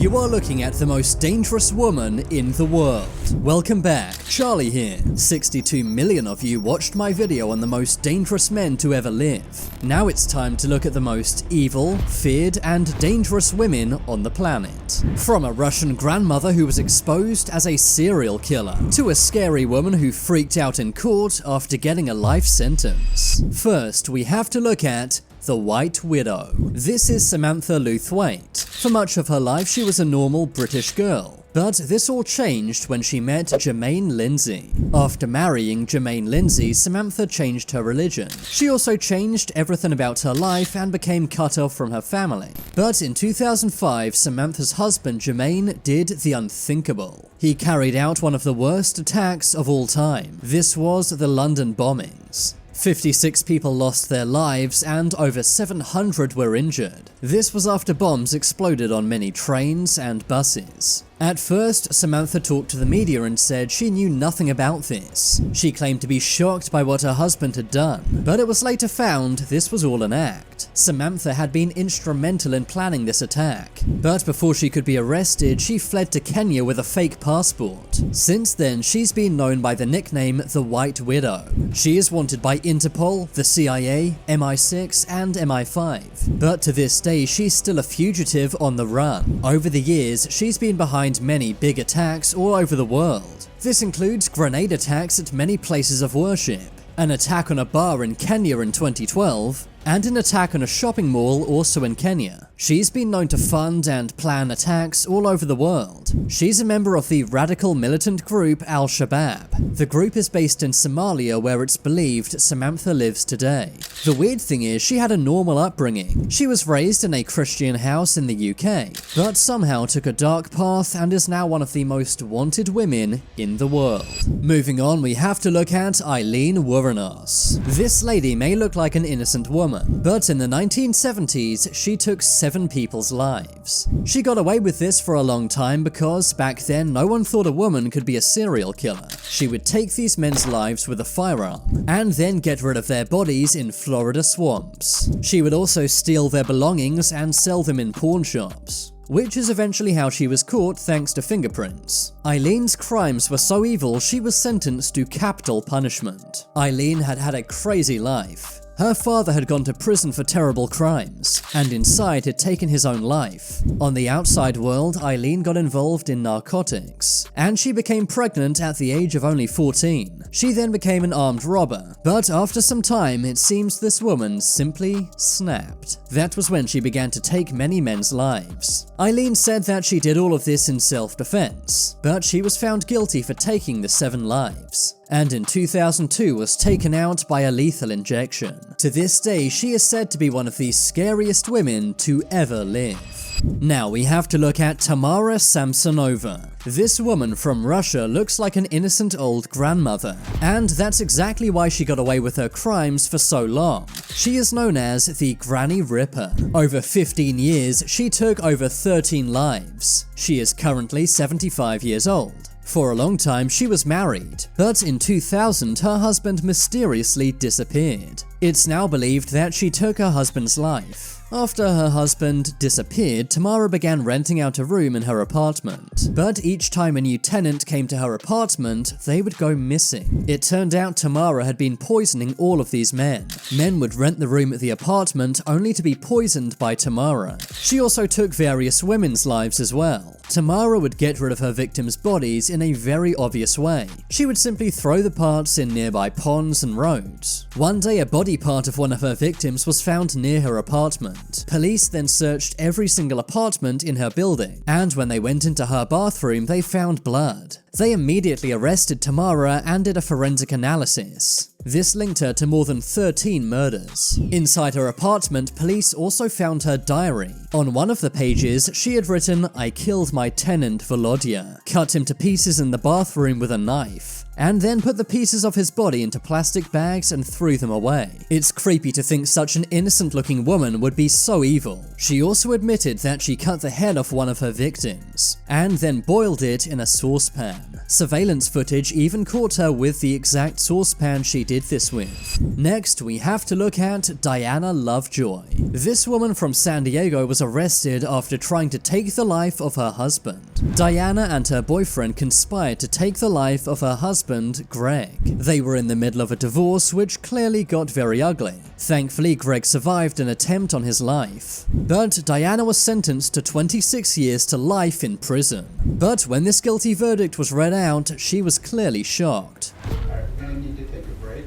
You are looking at the most dangerous woman in the world. Welcome back, Charlie here. 62 million of you watched my video on the most dangerous men to ever live. Now it's time to look at the most evil, feared, and dangerous women on the planet. From a Russian grandmother who was exposed as a serial killer, to a scary woman who freaked out in court after getting a life sentence. First, we have to look at the White Widow. This is Samantha Lewthwaite. For much of her life, she was a normal British girl. But this all changed when she met Jermaine Lindsay. After marrying Jermaine Lindsay, Samantha changed her religion. She also changed everything about her life and became cut off from her family. But in 2005, Samantha's husband Jermaine did the unthinkable. He carried out one of the worst attacks of all time. This was the London bombings. 56 people lost their lives and over 700 were injured. This was after bombs exploded on many trains and buses. At first, Samantha talked to the media and said she knew nothing about this. She claimed to be shocked by what her husband had done, but it was later found this was all an act. Samantha had been instrumental in planning this attack, but before she could be arrested, she fled to Kenya with a fake passport. Since then, she's been known by the nickname the White Widow. She is wanted by Interpol, the CIA, MI6, and MI5. But to this day, she's still a fugitive on the run. Over the years, she's been behind many big attacks all over the world. This includes grenade attacks at many places of worship, an attack on a bar in Kenya in 2012, and an attack on a shopping mall also in Kenya. She's been known to fund and plan attacks all over the world. She's a member of the radical militant group Al-Shabaab. The group is based in Somalia, where it's believed Samantha lives today. The weird thing is, she had a normal upbringing. She was raised in a Christian house in the UK, but somehow took a dark path and is now one of the most wanted women in the world. Moving on, we have to look at Eileen Wuornos. This lady may look like an innocent woman, but in the 1970s, she took 7 people's lives. She got away with this for a long time because back then no one thought a woman could be a serial killer. She would take these men's lives with a firearm and then get rid of their bodies in Florida swamps. She would also steal their belongings and sell them in pawn shops, which is eventually how she was caught thanks to fingerprints. Eileen's crimes were so evil she was sentenced to capital punishment. Eileen had had a crazy life. Her father had gone to prison for terrible crimes, and inside had taken his own life. On the outside world, Eileen got involved in narcotics, and she became pregnant at the age of only 14. She then became an armed robber, but after some time, it seems this woman simply snapped. That was when she began to take many men's lives. Eileen said that she did all of this in self-defense, but she was found guilty for taking the 7 lives, and in 2002 was taken out by a lethal injection. To this day, she is said to be one of the scariest women to ever live. Now we have to look at Tamara Samsonova. This woman from Russia looks like an innocent old grandmother, and that's exactly why she got away with her crimes for so long. She is known as the Granny Ripper. Over 15 years, she took over 13 lives. She is currently 75 years old. For a long time, she was married, but in 2000, her husband mysteriously disappeared. It's now believed that she took her husband's life. After her husband disappeared, Tamara began renting out a room in her apartment. But each time a new tenant came to her apartment, they would go missing. It turned out Tamara had been poisoning all of these men. Men would rent the room at the apartment only to be poisoned by Tamara. She also took various women's lives as well. Tamara would get rid of her victims' bodies in a very obvious way. She would simply throw the parts in nearby ponds and roads. One day, a body part of one of her victims was found near her apartment. Police then searched every single apartment in her building, and when they went into her bathroom, they found blood. They immediately arrested Tamara and did a forensic analysis. This linked her to more than 13 murders. Inside her apartment, police also found her diary. On one of the pages, she had written, "I killed my tenant Volodya, cut him to pieces in the bathroom with a knife, and then put the pieces of his body into plastic bags and threw them away." It's creepy to think such an innocent-looking woman would be so evil. She also admitted that she cut the head off one of her victims, and then boiled it in a saucepan. Surveillance footage even caught her with the exact saucepan she did this with. Next, we have to look at Diana Lovejoy. This woman from San Diego was arrested after trying to take the life of her husband. Diana and her boyfriend conspired to take the life of her husband, Greg. They were in the middle of a divorce which clearly got very ugly. Thankfully, Greg survived an attempt on his life. But Diana was sentenced to 26 years to life in prison. But when this guilty verdict was read out, she was clearly shocked. Alright, we're going to need to take a break.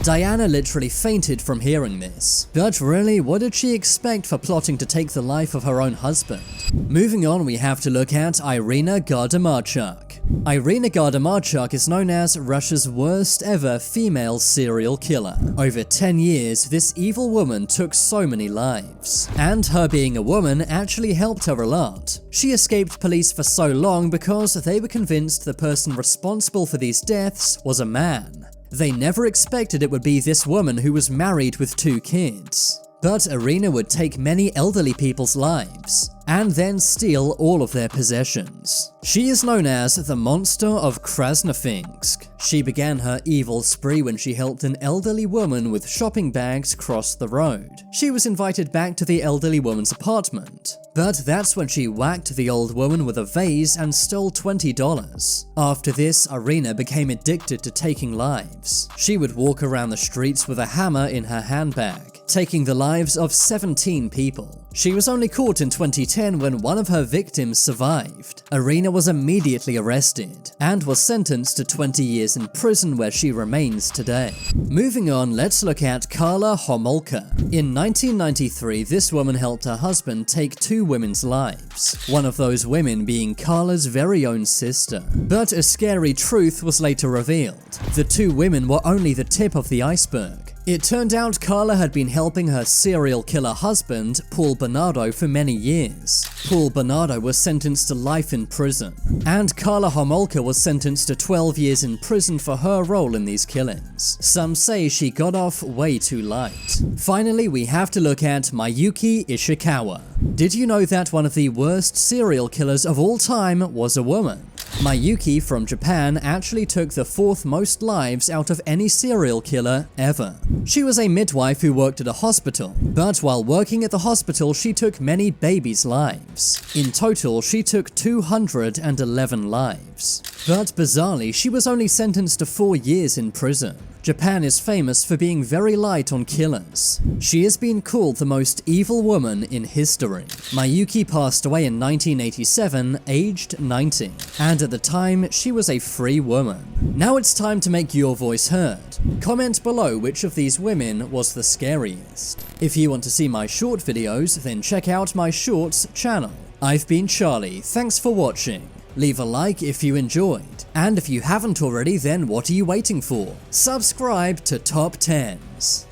Diana literally fainted from hearing this. But really, what did she expect for plotting to take the life of her own husband? Moving on, we have to look at Irena Guardamarchuk. Irena Guardamarchuk is known as Russia's worst ever female serial killer. Over 10 years, this evil woman took so many lives. And her being a woman actually helped her a lot. She escaped police for so long because they were convinced the person responsible for these deaths was a man. They never expected it would be this woman who was married with 2 kids. But Irena would take many elderly people's lives, and then steal all of their possessions. She is known as the Monster of Krasnofinsk. She began her evil spree when she helped an elderly woman with shopping bags cross the road. She was invited back to the elderly woman's apartment, but that's when she whacked the old woman with a vase and stole $20. After this, Irena became addicted to taking lives. She would walk around the streets with a hammer in her handbag, taking the lives of 17 people. She was only caught in 2010 when one of her victims survived. Irena was immediately arrested and was sentenced to 20 years in prison where she remains today. Moving on, let's look at Carla Homolka. In 1993, this woman helped her husband take 2 women's lives, one of those women being Carla's very own sister. But a scary truth was later revealed. The 2 women were only the tip of the iceberg. It turned out Carla had been helping her serial killer husband, Paul Bernardo, for many years. Paul Bernardo was sentenced to life in prison, and Carla Homolka was sentenced to 12 years in prison for her role in these killings. Some say she got off way too light. Finally, we have to look at Miyuki Ishikawa. Did you know that one of the worst serial killers of all time was a woman? Miyuki from Japan actually took the 4th most lives out of any serial killer ever. She was a midwife who worked at a hospital, but while working at the hospital she took many babies' lives. In total, she took 211 lives. But bizarrely, she was only sentenced to 4 years in prison. Japan is famous for being very light on killers. She has been called the most evil woman in history. Miyuki passed away in 1987, aged 90, and at the time, she was a free woman. Now it's time to make your voice heard. Comment below which of these women was the scariest. If you want to see my short videos, then check out my shorts channel. I've been Charlie, thanks for watching. Leave a like if you enjoyed, and if you haven't already, then what are you waiting for? Subscribe to Top 10s.